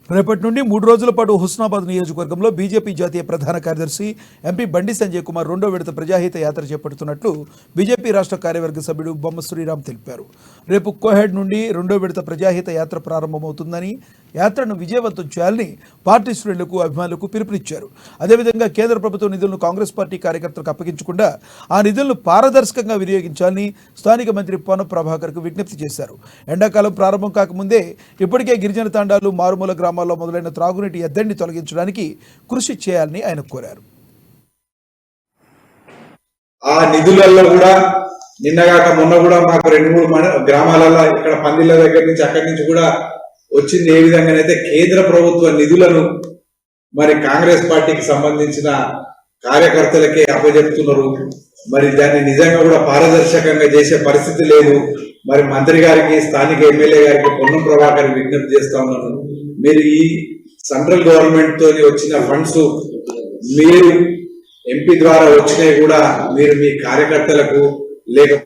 రేపటి నుండి 3 రోజుల పాటు హుస్నాబాద్ నియోజకవర్గంలో బీజేపీ జాతీయ ప్రధాన కార్యదర్శి ఎంపీ బండి సంజయ్ కుమార్ రెండో విడత ప్రజాహిత యాత్ర చేపడుతున్నట్లు బీజేపీ రాష్ట్ర కార్యవర్గ సభ్యుడు బొమ్మ శ్రీరామ్ తెలిపారు. రేపు కోహెడ్ నుండి రెండో విడత ప్రజాహిత యాత్ర ప్రారంభమవుతుందని, యాత్రను విజయవంతం చేయాలని పార్టీ శ్రేణులకు అభిమానులకు పిలుపునిచ్చారు. అదేవిధంగా కేంద్ర ప్రభుత్వ నిధులను కాంగ్రెస్ పార్టీ కార్యకర్తలకు అప్పగించకుండా ఆ నిధులను పారదర్శకంగా వినియోగించాలని స్థానిక మంత్రి పొన్నం ప్రభాకర్కు విజ్ఞప్తి చేశారు. ఎండాకాలం ప్రారంభం కాకముందే ఇప్పటికే గిరిజన తాండాలు, మారుమూల గ్రామాల్లో మొదలైన త్రాగునీటి ఎద్దడిని తొలగించడానికి కృషి చేయాలని ఆయన కోరారు. ఆ నిధులలో కూడా నిన్నగాక మొన్న కూడా మాకు 2-3 గ్రామాలలో ఇక్కడ పందిళ్ళ దగ్గర నుంచి అక్కడి నుంచి కూడా వచ్చింది. ఏ విధంగానైతే కేంద్ర ప్రభుత్వ నిధులను మరి కాంగ్రెస్ పార్టీకి సంబంధించిన కార్యకర్తలకే అప్పజెప్తున్నారు. మరి దాన్ని నిజంగా కూడా పారదర్శకంగా చేసే పరిస్థితి లేదు. మరి మంత్రి గారికి, స్థానిక ఎమ్మెల్యే గారికి, పొన్నం ప్రభాకర్ విజ్ఞప్తి చేస్తా ఉన్నాను. మీరు ఈ సెంట్రల్ గవర్నమెంట్ తోని వచ్చిన ఫండ్స్ మీరు ఎంపీ ద్వారా వచ్చినాయి కూడా మీరు మీ కార్యకర్తలకు లేక